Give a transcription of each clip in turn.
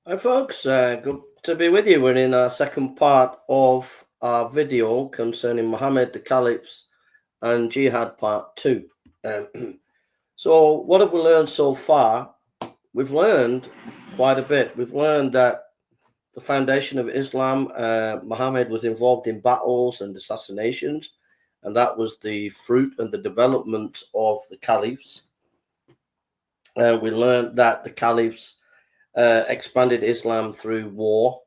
Hi folks, good to be with you. We're in our second part of our video concerning Muhammad, the Caliphs and Jihad part 2. So what have we learned so far? We've learned quite a bit. We've learned that the foundation of Islam, Muhammad was involved in battles and assassinations, and that was the fruit and the development of the Caliphs. We learned that the Caliphs expanded Islam through war.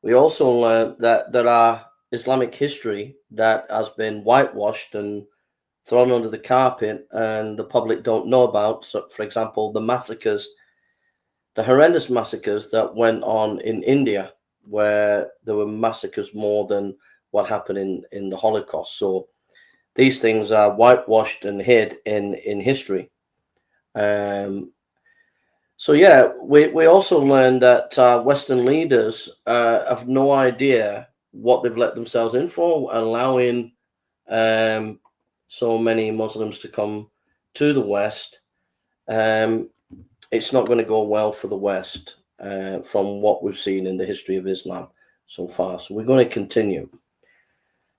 We also learned that there are Islamic history that has been whitewashed and thrown under the carpet and the public don't know about. So, for example, the massacres, the horrendous massacres that went on in India, where there were massacres more than what happened in the Holocaust. So these things are whitewashed and hid in history. So yeah, we also learned that Western leaders have no idea what they've let themselves in for, allowing so many Muslims to come to the West. It's not going to go well for the West from what we've seen in the history of Islam so far. So we're going to continue.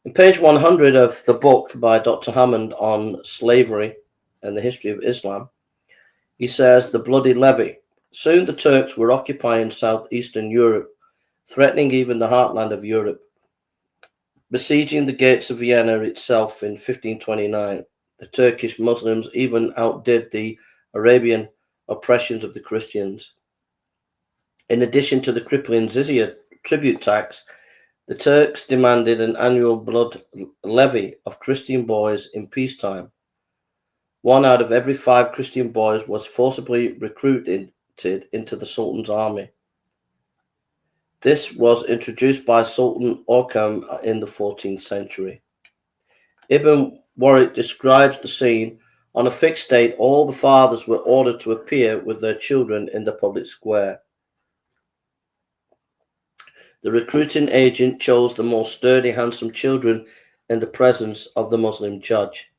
In page 100 of the book by Dr. Hammond on slavery and the history of Islam, he says, the bloody levy. Soon the Turks were occupying southeastern Europe, threatening even the heartland of Europe. Besieging the gates of Vienna itself in 1529, the Turkish Muslims even outdid the Arabian oppressions of the Christians. In addition to the crippling jizya tribute tax, the Turks demanded an annual blood levy of Christian boys in peacetime. 1 out of every 5 Christian boys was forcibly recruited into the Sultan's army. This was introduced by Sultan Orkham in the 14th century. Ibn Warwick describes the scene. On a fixed date, all the fathers were ordered to appear with their children in the public square. The recruiting agent chose the most sturdy, handsome children in the presence of the Muslim judge.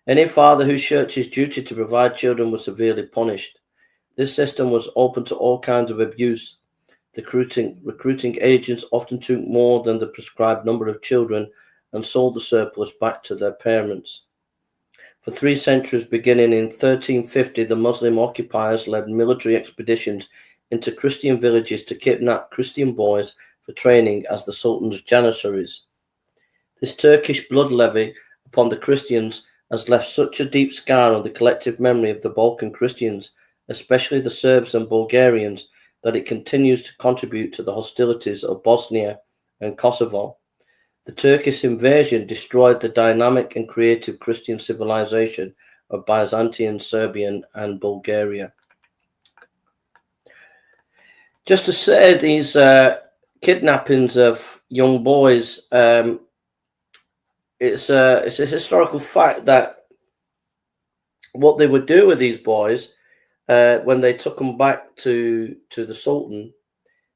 Any father who shirked his duty to provide children was severely punished. This system was open to all kinds of abuse. The recruiting agents often took more than the prescribed number of children and sold the surplus back to their parents. For 3 centuries, beginning in 1350, the Muslim occupiers led military expeditions into Christian villages to kidnap Christian boys for training as the Sultan's janissaries. This Turkish blood levy upon the Christians has left such a deep scar on the collective memory of the Balkan Christians, especially the Serbs and Bulgarians, that it continues to contribute to the hostilities of Bosnia and Kosovo. The Turkish invasion destroyed the dynamic and creative Christian civilization of Byzantium, Serbian, and Bulgaria. Just to say, these kidnappings of young boys, it's a historical fact that what they would do with these boys when they took them back to the Sultan,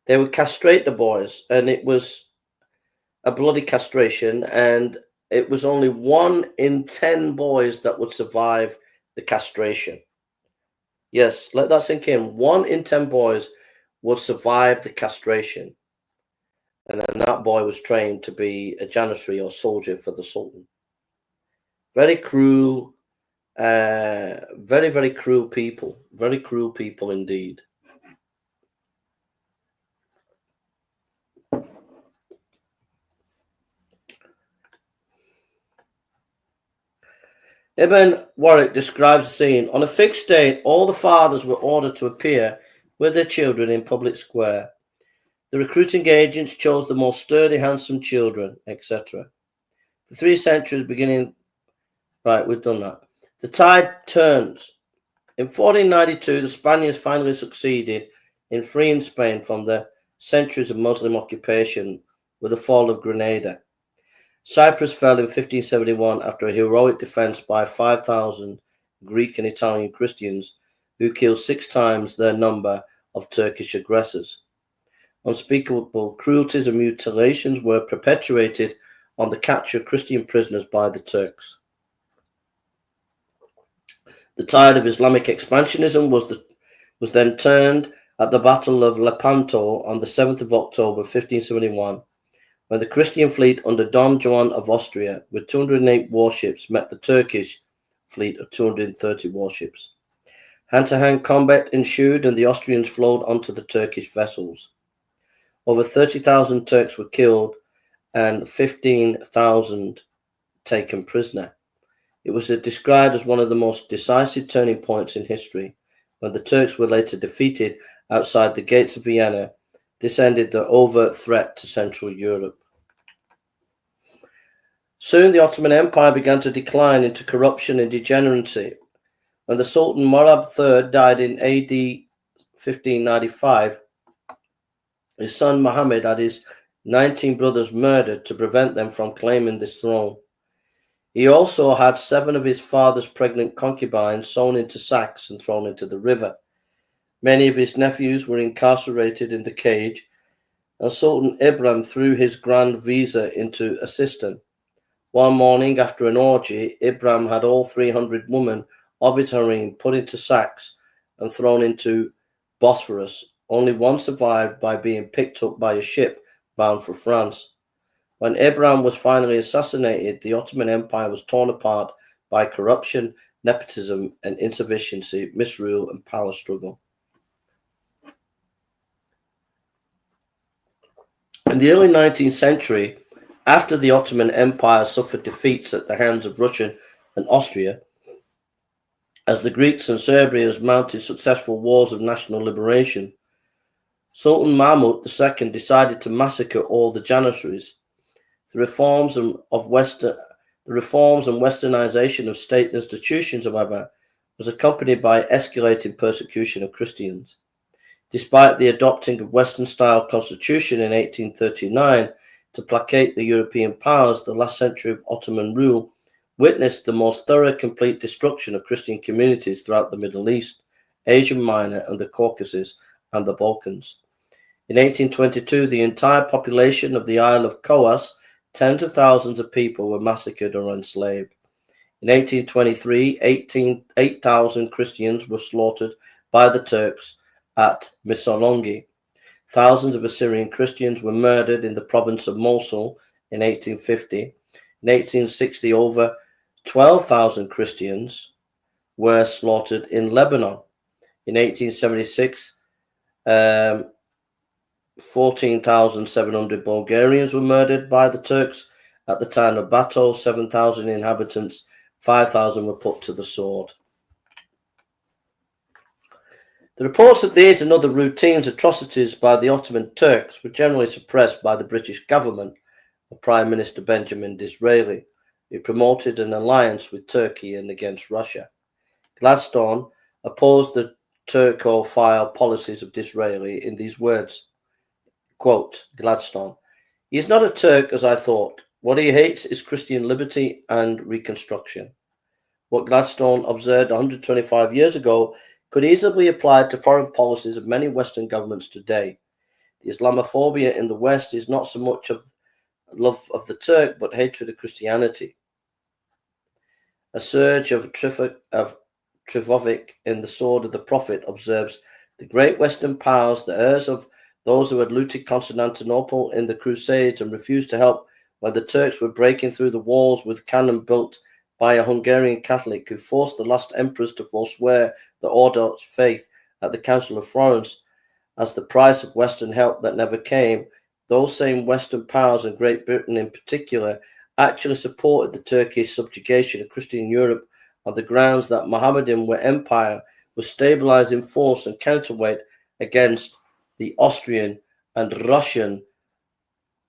they would castrate the boys, and it was a bloody castration, and it was only 1 in 10 boys that would survive the castration. Yes, let that sink in. 1 in 10 boys would survive the castration. And then that boy was trained to be a janissary or soldier for the Sultan. Very cruel, very, very cruel people. Very cruel people indeed. Ibn Warwick describes the scene. On a fixed date, all the fathers were ordered to appear with their children in public square. The recruiting agents chose the most sturdy, handsome children, etc. For 3 centuries, beginning... Right, we've done that. The tide turns. In 1492, the Spaniards finally succeeded in freeing Spain from the centuries of Muslim occupation with the fall of Granada. Cyprus fell in 1571 after a heroic defense by 5,000 Greek and Italian Christians who killed 6 times their number of Turkish aggressors. Unspeakable cruelties and mutilations were perpetuated on the capture of Christian prisoners by the Turks. The tide of Islamic expansionism was then turned at the Battle of Lepanto on the 7th of October 1571, when the Christian fleet under Don Juan of Austria with 208 warships met the Turkish fleet of 230 warships. Hand-to-hand combat ensued and the Austrians flowed onto the Turkish vessels. Over 30,000 Turks were killed and 15,000 taken prisoner. It was described as one of the most decisive turning points in history, when the Turks were later defeated outside the gates of Vienna. This ended the overt threat to Central Europe. Soon the Ottoman Empire began to decline into corruption and degeneracy. When the Sultan Murad III died in AD 1595, his son Muhammad had his 19 brothers murdered to prevent them from claiming this throne. He also had 7 of his father's pregnant concubines sewn into sacks and thrown into the river. Many of his nephews were incarcerated in the cage, and Sultan Ibrahim threw his grand vizier into a cistern. One morning, after an orgy, Ibrahim had all 300 women of his harem put into sacks and thrown into Bosphorus. Only one survived by being picked up by a ship bound for France. When Ibrahim was finally assassinated, the Ottoman Empire was torn apart by corruption, nepotism, and insufficiency, misrule, and power struggle. In the early 19th century, after the Ottoman Empire suffered defeats at the hands of Russia and Austria, as the Greeks and Serbians mounted successful wars of national liberation, Sultan Mahmud II decided to massacre all the Janissaries. The reforms and westernization of state institutions, however, was accompanied by escalating persecution of Christians. Despite the adopting of Western-style constitution in 1839 to placate the European powers, the last century of Ottoman rule witnessed the most thorough, complete destruction of Christian communities throughout the Middle East, Asia Minor, and the Caucasus and the Balkans. In 1822, the entire population of the Isle of Kos, tens of thousands of people, were massacred or enslaved. In 1823, 8,000 Christians were slaughtered by the Turks at Missolonghi. Thousands of Assyrian Christians were murdered in the province of Mosul in 1850. In 1860, over 12,000 Christians were slaughtered in Lebanon. In 1876, 14,700 Bulgarians were murdered by the Turks at the town of Bato. 7,000 inhabitants, 5,000 were put to the sword. The reports of these and other routine atrocities by the Ottoman Turks were generally suppressed by the British government of Prime Minister Benjamin Disraeli, who promoted an alliance with Turkey and against Russia. Gladstone opposed the Turcophile policies of Disraeli in these words, quote, Gladstone, "He is not a Turk as I thought. What he hates is Christian liberty and reconstruction." What Gladstone observed 125 years ago could easily be applied to foreign policies of many Western governments today. The Islamophobia in the West is not so much of love of the Turk, but hatred of Christianity. A surge of Trivovic in The Sword of the Prophet observes, the great Western powers, the heirs of those who had looted Constantinople in the Crusades and refused to help when the Turks were breaking through the walls with cannon built by a Hungarian Catholic who forced the last emperors to forswear the Orthodox faith at the Council of Florence as the price of Western help that never came. Those same Western powers, and Great Britain in particular, actually supported the Turkish subjugation of Christian Europe on the grounds that Mohammedan empire was stabilizing force and counterweight against the Austrian and Russia.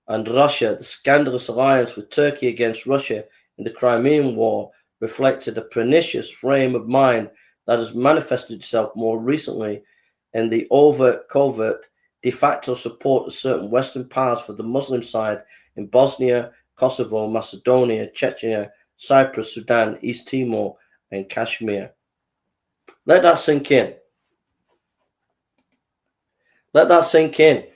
The scandalous alliance with Turkey against Russia in the Crimean War reflected a pernicious frame of mind that has manifested itself more recently in the overt-covert de facto support of certain Western powers for the Muslim side in Bosnia, Kosovo, Macedonia, Chechnya, Cyprus, Sudan, East Timor, and Kashmir. Let that sink in. Let that sink in.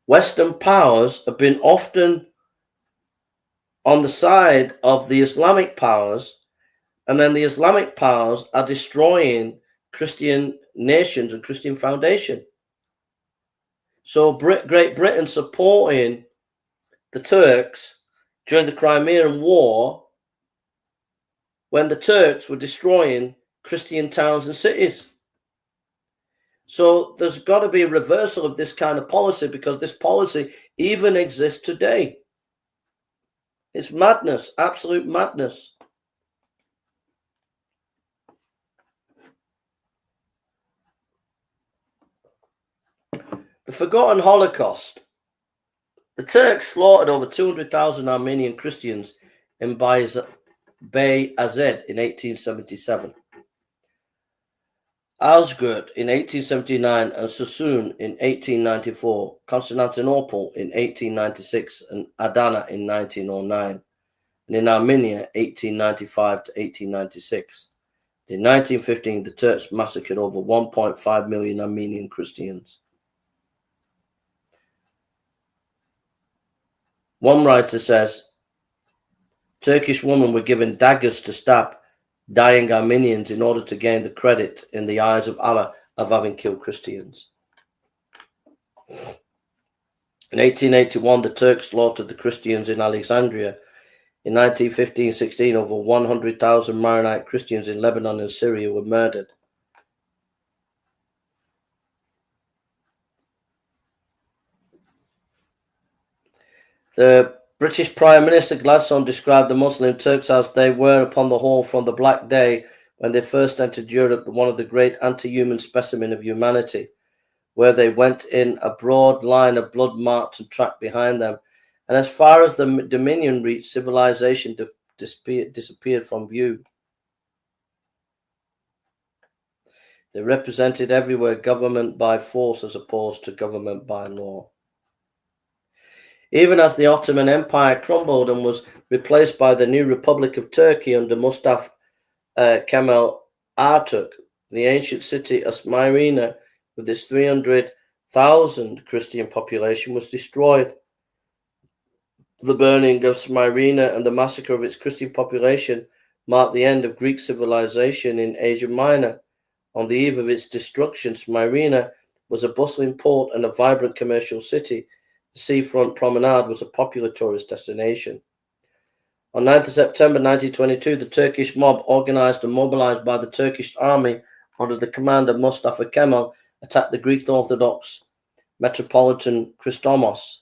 Western powers have been often on the side of the Islamic powers, and then the Islamic powers are destroying Christian nations and Christian foundation. So Great Britain supporting the Turks during the Crimean War when the Turks were destroying Christian towns and cities. So there's got to be a reversal of this kind of policy, because this policy even exists today. It's madness, absolute madness. The forgotten Holocaust. The Turks slaughtered over 200,000 Armenian Christians in Bayazid in 1877. Azgurt in 1879 and Sassoon in 1894, Constantinople in 1896 and Adana in 1909, and in Armenia 1895 to 1896. In 1915, the Turks massacred over 1.5 million Armenian Christians. One writer says, Turkish women were given daggers to stab dying Armenians in order to gain the credit in the eyes of Allah of having killed Christians. In 1881, the Turks slaughtered the Christians in Alexandria. In 1915-16, over 100,000 Maronite Christians in Lebanon and Syria were murdered. The British Prime Minister Gladstone described the Muslim Turks as they were, upon the whole, from the Black Day, when they first entered Europe, one of the great anti-human specimen of humanity, where they went in a broad line of blood marks and track behind them, and as far as the dominion reached, civilization disappeared from view. They represented everywhere government by force as opposed to government by law. Even as the Ottoman Empire crumbled and was replaced by the new Republic of Turkey under Mustafa Kemal Atatürk, the ancient city of Smyrna, with its 300,000 Christian population, was destroyed. The burning of Smyrna and the massacre of its Christian population marked the end of Greek civilization in Asia Minor. On the eve of its destruction, Smyrna was a bustling port and a vibrant commercial city. The seafront promenade was a popular tourist destination. On 9th of September 1922, the Turkish mob, organized and mobilized by the Turkish army under the command of Mustafa Kemal, attacked the Greek Orthodox Metropolitan Christomos.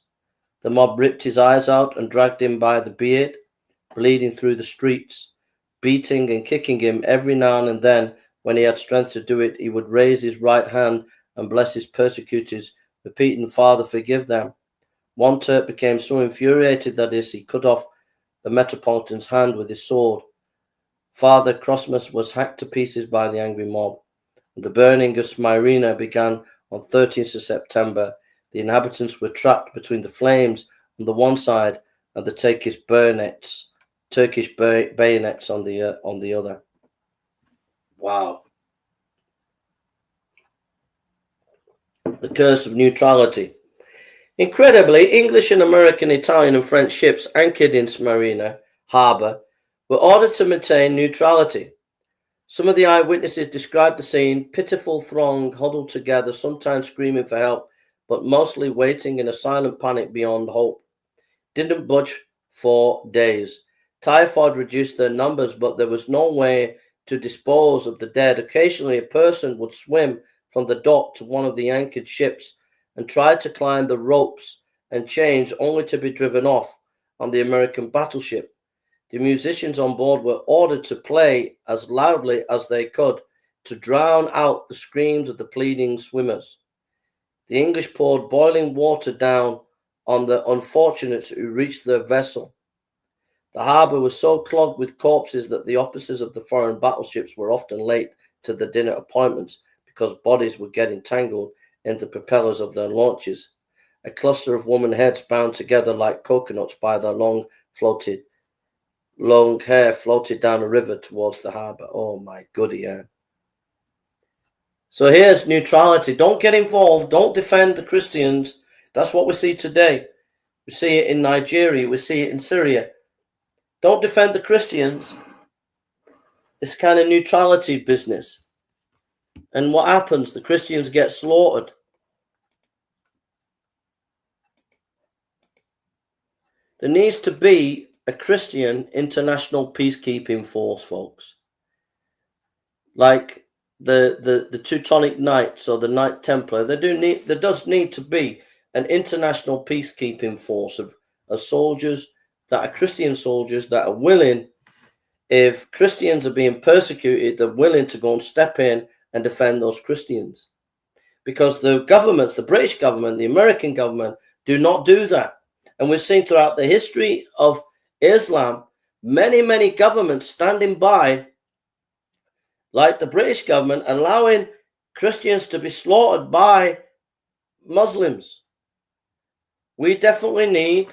The mob ripped his eyes out and dragged him by the beard, bleeding through the streets, beating and kicking him. Every now and then, when he had strength to do it, he would raise his right hand and bless his persecutors, repeating, "Father, forgive them." One Turk became so infuriated that he cut off the Metropolitan's hand with his sword. Father Cosmas was hacked to pieces by the angry mob. The burning of Smyrna began on 13th of September. The inhabitants were trapped between the flames on the one side and the Turkish bayonets on the other. Wow. The curse of neutrality. Incredibly, English and American, Italian and French ships anchored in Smyrna harbor were ordered to maintain neutrality. Some of the eyewitnesses described the scene: pitiful throng huddled together, sometimes screaming for help, but mostly waiting in a silent panic beyond hope. Didn't budge for days. Typhoid reduced their numbers, but there was no way to dispose of the dead. Occasionally, a person would swim from the dock to one of the anchored ships and try to climb the ropes and chains, only to be driven off on the American battleship. The musicians on board were ordered to play as loudly as they could to drown out the screams of the pleading swimmers. The English poured boiling water down on the unfortunates who reached their vessel. The harbour was so clogged with corpses that the officers of the foreign battleships were often late to their dinner appointments because bodies were getting tangled in the propellers of their launches. A cluster of women heads bound together like coconuts by their long hair floated down a river towards the harbour. Oh my goody, yeah. So here's neutrality. Don't get involved. Don't defend the Christians. That's what we see today. We see it in Nigeria. We see it in Syria. Don't defend the Christians. This kind of neutrality business. And what happens? The Christians get slaughtered. There needs to be a Christian international peacekeeping force, folks. Like the Teutonic Knights or the Knight Templar. There does need to be an international peacekeeping force of soldiers that are Christian soldiers that are willing, if Christians are being persecuted, they're willing to go and step in and defend those Christians. Because the governments, the British government, the American government, do not do that. And we've seen throughout the history of Islam, many governments standing by, like the British government, allowing Christians to be slaughtered by Muslims. We definitely need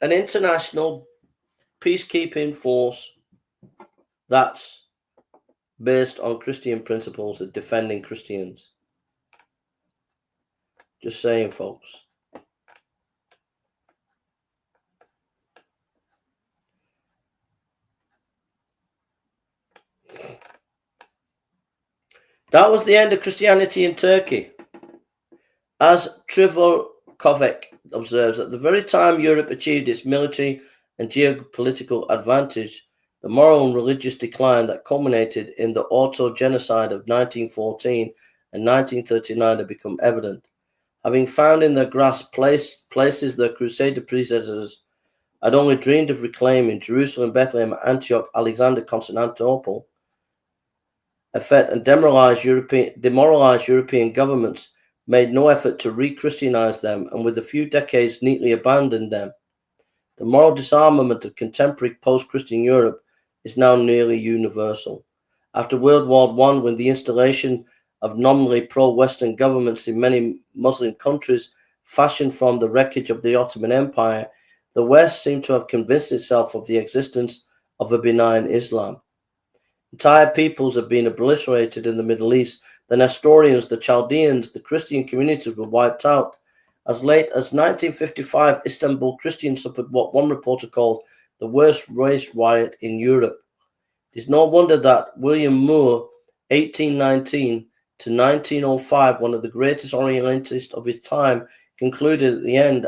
an international peacekeeping force that's based on Christian principles of defending Christians. Just saying, folks. That was the end of Christianity in Turkey. As Trivolkovic observes, at the very time Europe achieved its military and geopolitical advantage, the moral and religious decline that culminated in the auto-genocide of 1914 and 1939 had become evident. Having found in their grasp places their Crusader predecessors had only dreamed of reclaiming Jerusalem, Bethlehem, Antioch, Alexandria, Constantinople, effect and demoralized European governments made no effort to re-Christianize them, and with a few decades neatly abandoned them. The moral disarmament of contemporary post-Christian Europe is now nearly universal. After World War I, when the installation of nominally pro-Western governments in many Muslim countries fashioned from the wreckage of the Ottoman Empire, the West seemed to have convinced itself of the existence of a benign Islam. Entire peoples have been obliterated in the Middle East. The Nestorians, the Chaldeans, the Christian communities were wiped out. As late as 1955, Istanbul Christians suffered what one reporter called the worst race riot in Europe. It is no wonder that William Moore, 1819 to 1905, one of the greatest Orientalists of his time, concluded at the end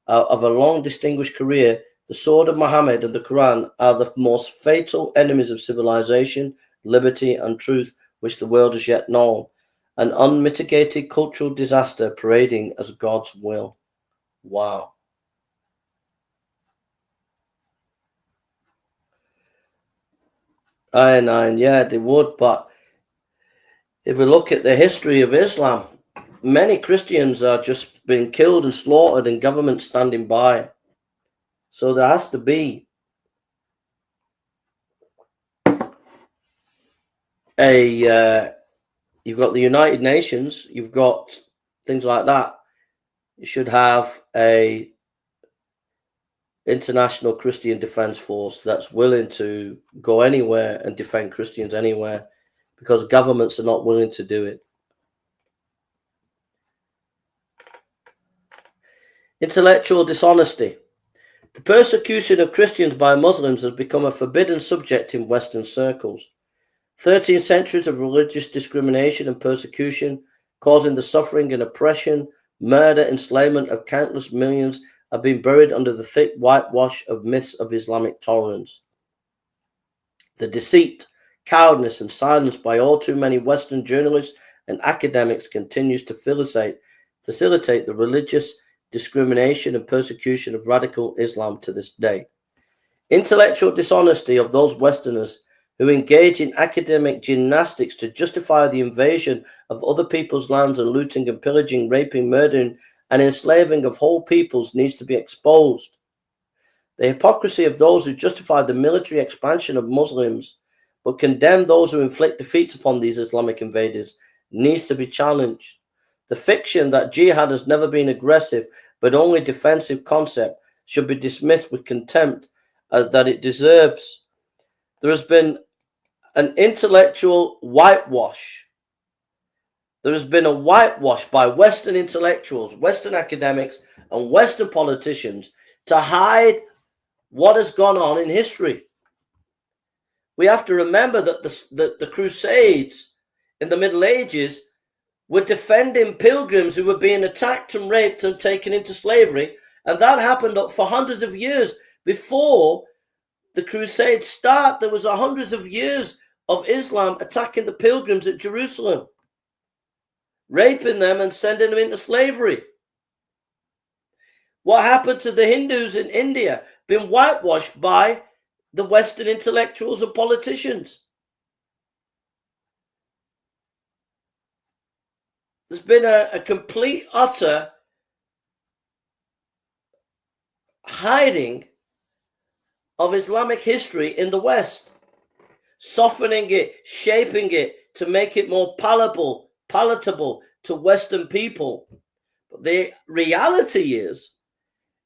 of a long distinguished career, the sword of Muhammad and the Quran are the most fatal enemies of civilization, liberty, and truth which the world has yet known. An unmitigated cultural disaster parading as God's will. Wow. Yeah, they would, but if we look at the history of Islam, many Christians are just being killed and slaughtered and governments standing by. So there has to be you've got the United Nations, you've got things like that. You should have a international Christian defense force that's willing to go anywhere and defend Christians anywhere, because governments are not willing to do it. Intellectual dishonesty. The persecution of Christians by Muslims has become a forbidden subject in Western circles. 13 centuries of religious discrimination and persecution, causing the suffering and oppression, murder, enslavement of countless millions, have been buried under the thick whitewash of myths of Islamic tolerance. The deceit, cowardice, and silence by all too many Western journalists and academics continues to facilitate the religious discrimination and persecution of radical Islam to this day. Intellectual dishonesty of those Westerners who engage in academic gymnastics to justify the invasion of other people's lands and looting and pillaging, raping, murdering, and enslaving of whole peoples needs to be exposed. The hypocrisy of those who justify the military expansion of Muslims but condemn those who inflict defeats upon these Islamic invaders needs to be challenged. The fiction that jihad has never been aggressive but only defensive concept should be dismissed with contempt as that it deserves. There has been an intellectual whitewash. There has been a whitewash by Western intellectuals, Western academics, and Western politicians to hide what has gone on in history. We have to remember that the Crusades in the Middle Ages were defending pilgrims who were being attacked and raped and taken into slavery And that happened for hundreds of years. Before the Crusades start, there was hundreds of years of Islam attacking the pilgrims at Jerusalem, raping them and sending them into slavery. What happened to the Hindus in India? Been whitewashed by the Western intellectuals and politicians. There's been a complete, utter hiding of Islamic history in the West, softening it, shaping it to make it more palatable to Western people. But the reality is,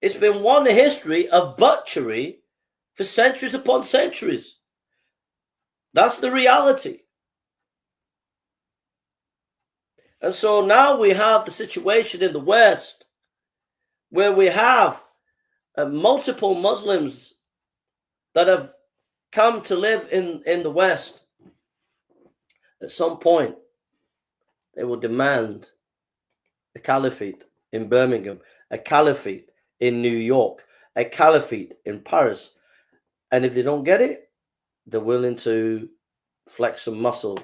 it's been one history of butchery for centuries upon centuries. That's the reality. And so now we have the situation in the West where we have multiple Muslims that have come to live in the West. At some point, they will demand a caliphate in Birmingham, a caliphate in New York, a caliphate in Paris. And if they don't get it, they're willing to flex some muscle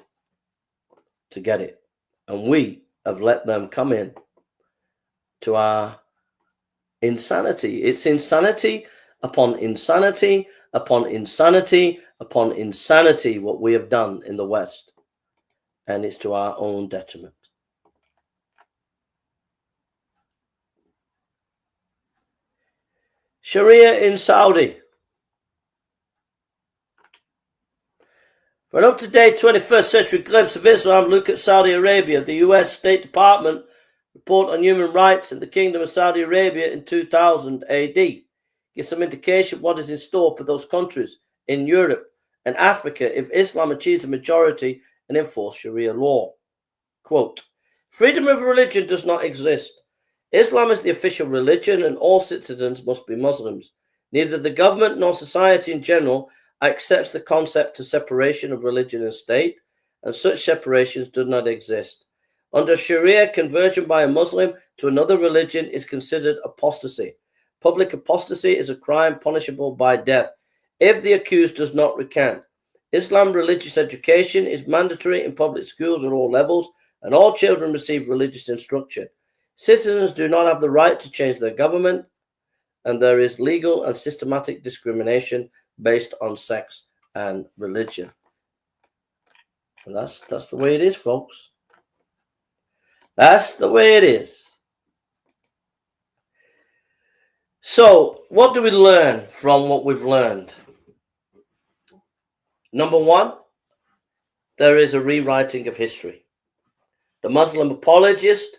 to get it. And we have let them come in to our insanity. It's insanity upon insanity upon insanity upon insanity what we have done in the West. And it's to our own detriment. Sharia in Saudi. For an up-to-date 21st century glimpse of Islam, look at Saudi Arabia. The US State Department report on human rights in the Kingdom of Saudi Arabia in 2000 AD gives some indication of what is in store for those countries in Europe and Africa if Islam achieves a majority and enforce Sharia law. Quote, freedom of religion does not exist. Islam is the official religion and all citizens must be Muslims. Neither the government nor society in general accepts the concept of separation of religion and state, and such separations do not exist. Under Sharia, conversion by a Muslim to another religion is considered apostasy. Public apostasy is a crime punishable by death if the accused does not recant. Islam religious education is mandatory in public schools at all levels, and all children receive religious instruction. Citizens do not have the right to change their government, and there is legal and systematic discrimination based on sex and religion. And that's the way it is, folks. That's the way it is. So, what do we learn from what we've learned? Number one, there is a rewriting of history. The Muslim apologist,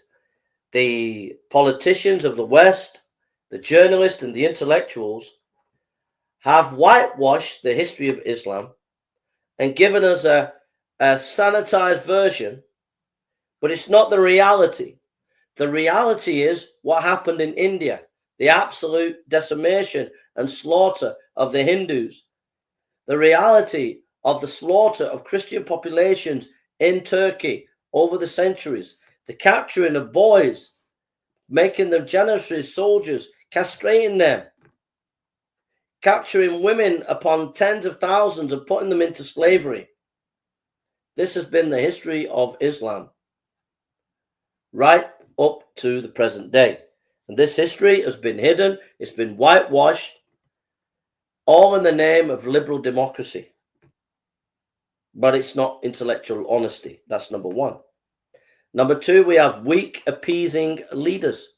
the politicians of the West, the journalists and the intellectuals have whitewashed the history of Islam and given us a sanitized version, but it's not the reality. The reality is what happened in India, the absolute decimation and slaughter of the Hindus, the reality of the slaughter of Christian populations in Turkey over the centuries, the capturing of boys, making them Janissaries, soldiers, castrating them, capturing women upon tens of thousands and putting them into slavery. This has been the history of Islam right up to the present day. And this history has been hidden, it's been whitewashed, all in the name of liberal democracy. But it's not intellectual honesty. That's number one. Number two, we have weak, appeasing leaders.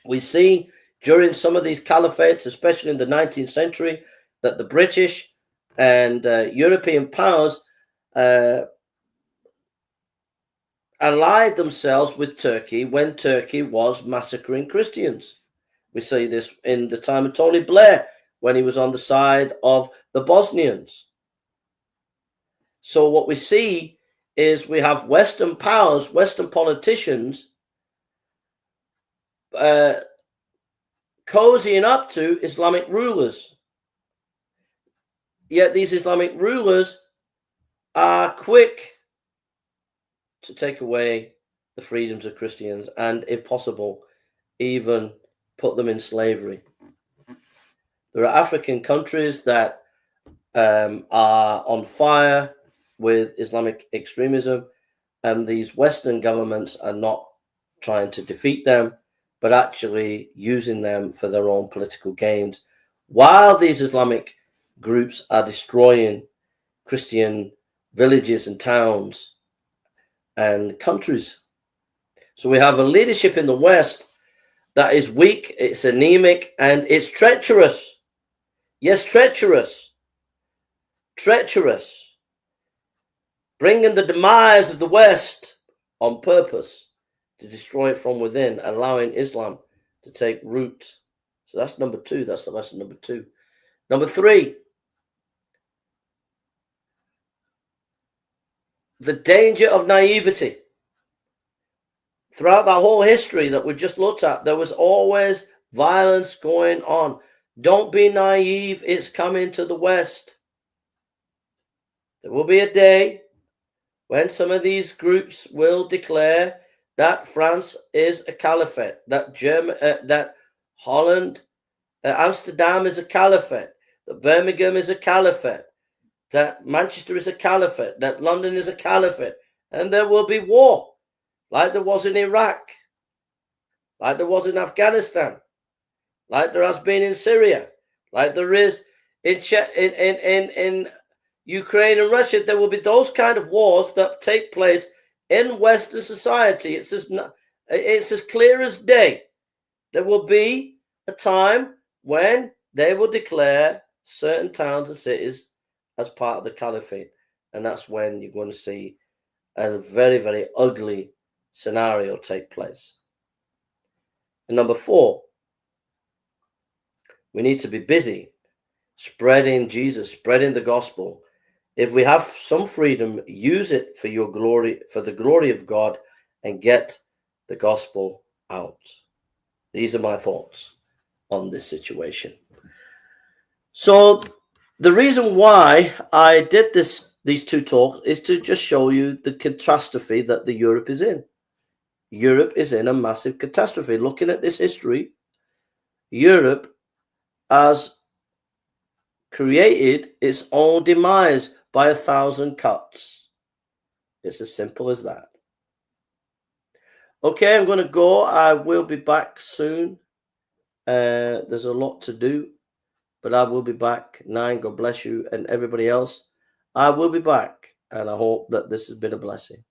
We see during some of these caliphates, especially in the 19th century, that the British and European powers allied themselves with Turkey when Turkey was massacring Christians. We see this in the time of Tony Blair when he was on the side of the Bosnians. So what we see is we have Western powers, Western politicians cozying up to Islamic rulers. Yet these Islamic rulers are quick to take away the freedoms of Christians and, if possible, even put them in slavery. There are African countries that are on fire with Islamic extremism, and these Western governments are not trying to defeat them, but actually using them for their own political gains, while these Islamic groups are destroying Christian villages and towns and countries. So we have a leadership in the West that is weak, it's anemic, and it's treacherous. Yes, treacherous. Treacherous. Bringing the demise of the West on purpose to destroy it from within, allowing Islam to take root. So that's number two. That's the lesson number two. Number three, the danger of naivety. Throughout that whole history that we just looked at, there was always violence going on. Don't be naive. It's coming to the West. There will be a day when some of these groups will declare that France is a caliphate, that Holland, Amsterdam is a caliphate, that Birmingham is a caliphate, that Manchester is a caliphate, that London is a caliphate, and there will be war, like there was in Iraq, like there was in Afghanistan, like there has been in Syria, like there is in Ukraine and Russia. There will be those kind of wars that take place in Western society. It's as clear as day. There will be a time when they will declare certain towns and cities as part of the caliphate, and that's when you're going to see a very, very ugly scenario take place. And number four, we need to be busy spreading Jesus, spreading the gospel. If we have some freedom, use it for your glory, for the glory of God, and get the gospel out. These are my thoughts on this situation. So the reason why I did these two talks is to just show you the catastrophe that the Europe is in. Europe is in a massive catastrophe. Looking at this history, Europe has created its own demise by 1,000 cuts. It's as simple as that. Okay, I'm going to go. I will be back soon. There's a lot to do, but I will be back. Nine, God bless you, and everybody else. I will be back, and I hope that this has been a blessing.